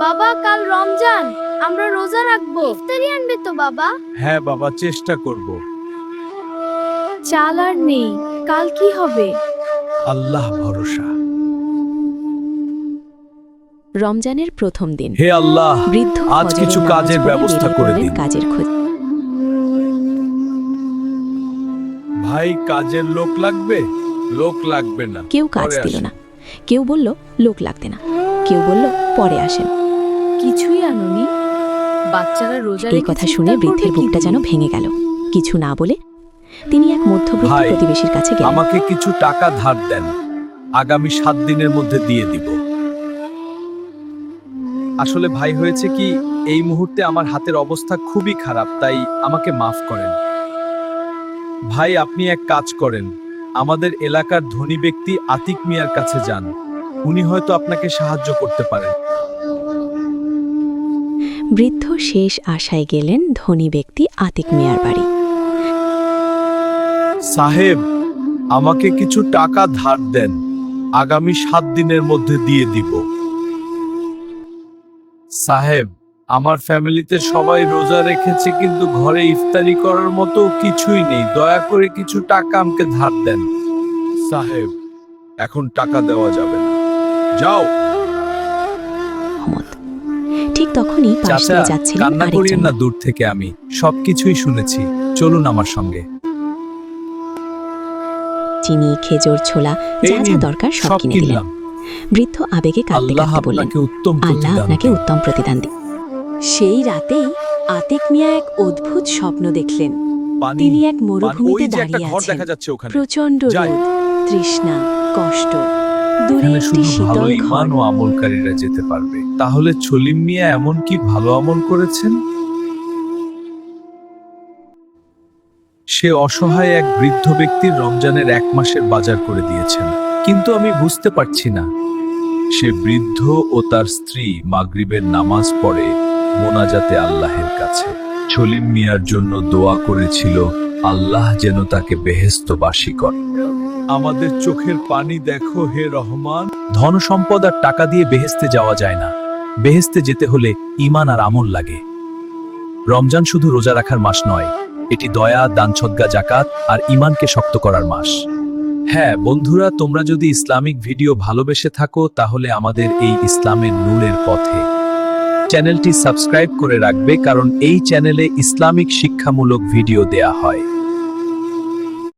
বাবা কাল রমজান, আমরা রোজা রাখবো। ইফতারি আনবে তো বাবা? হ্যাঁ বাবা, চেষ্টা করব। চাল আর নেই, কাল কি হবে? আল্লাহ ভরসা। রমজানের প্রথম দিন হে আল্লাহ, বৃদ্ধ আজ ফজরের কিছু নামাজ কাজের পড়ে ব্যবস্থা বেরিয়ে করে পড়লেন দিন। কাজের খোঁজ। ভাই, কাজের লোক লাগবে? লোক লাগবে না, কেউ কাজ পরে দিল আসেন। না, কেউ বলল লোক লাগতে না, কেউ বলল পরে আসেন। কিছুই আনুনি? বাচ্চারা রোজা এই কথা শুনে বৃদ্ধের বুকটা যেন ভেঙে গেল। কিছু না বলে তিনি এক মধ্যবিত্ত ভাই, প্রতিবেশীর কাছে গেলেন। আমাকে কিছু টাকা ধার দেন, আগামী 7 দিনের মধ্যে দিয়ে দিব। আসলে ভাই, হয়েছে কি, এই মুহূর্তে আমার হাতের অবস্থা খুবই খারাপ, তাই আমাকে মাফ করেন। ভাই, আপনি এক কাজ করেন, আমাদের এলাকার ধনী ব্যক্তি আতিক মিয়ার কাছে যান, উনি হয়তো আপনাকে সাহায্য করতে পারেন। বৃদ্ধ শেষ আশায় গেলেন ধনী ব্যক্তি আতিক মিয়ার বাড়ি। সাহেব, আমাকে কিছু টাকা ধার দেন, আগামী 7 দিনের মধ্যে দিয়ে দিব। সাহেব, আমার ফ্যামিলিতে সবাই রোজা রেখেছে, কিন্তু ঘরে ইফতারি করার মতো কিছুই নেই, দয়া করে কিছু টাকা আমাকে ধার দেন। সাহেব, এখন টাকা দেওয়া যাবে না, যাও। রহমত। ঠিক তখনই পাশ চাচা, দিয়ে যাচ্ছিলেন কান্না আরেকজন করিয়েন না, লোক। দূর থেকে আমি সবকিছুই শুনেছি, চলুন আমার সঙ্গে। চিনি, খেজুর, ছোলা, এই যা যা নিন, দরকার সব সব কিনে দিলেন। কিনলাম। বৃদ্ধ আবেগে কাঁদতে আল্লাহ কাঁদতে বললেন, আপনাকে উত্তম আল্লাহ প্রতিদান আপনাকে দিন। উত্তম প্রতিদান দিন। সেই রাতেই আতিক মিয়া এক অদ্ভুত স্বপ্ন দেখলেন। পানি, তিনি এক পানি, মরুভূমিতে ওই যে একটা দাঁড়িয়ে ঘর আছেন। দেখা যাচ্ছে ওখানে। প্রচন্ড যাই। রোদ, তৃষ্ণা, কষ্ট। দূরে এখানে একটি শুধু ভালো শীতল ঘর। ঈমান ও আমলকারীরা যেতে পারবে। তাহলে ছলিম মিয়া এমন কি ভালো আমল করেছেন? সে অসহায় এক বৃদ্ধ ব্যক্তির রমজানের 1 মাসের বাজার করে দিয়েছেন, কিন্তু আমি বুঝতে পারছি না। সে বৃদ্ধ ও তার স্ত্রী মাগরিবের নামাজ পড়ে মোনাজাতে আল্লাহের কাছে ছলিম মিয়ার জন্য দোয়া করেছিল, আল্লাহ যেন তাকে বেহেশতবাসী করে। আমাদের চোখের পানি দেখো হে রহমান। ধন সম্পদ আর টাকা দিয়ে বেহেশতে যাওয়া যায় না, বেহেশতে যেতে হলে ঈমান আর আমল লাগে। রমজান শুধু রোজা রাখার মাস নয়, এটি দয়া, দান, সদকা, জাকাত আর ঈমানকে শক্ত করার মাস। হ্যাঁ বন্ধুরা, তোমরা যদি ইসলামিক ভিডিও ভালোবেসে থাকো তাহলে আমাদের এই ইসলামের নূরের পথে চ্যানেলটি সাবস্ক্রাইব করে রাখবে, কারণ এই চ্যানেলে ইসলামিক শিক্ষামূলক ভিডিও দেয়া হয়।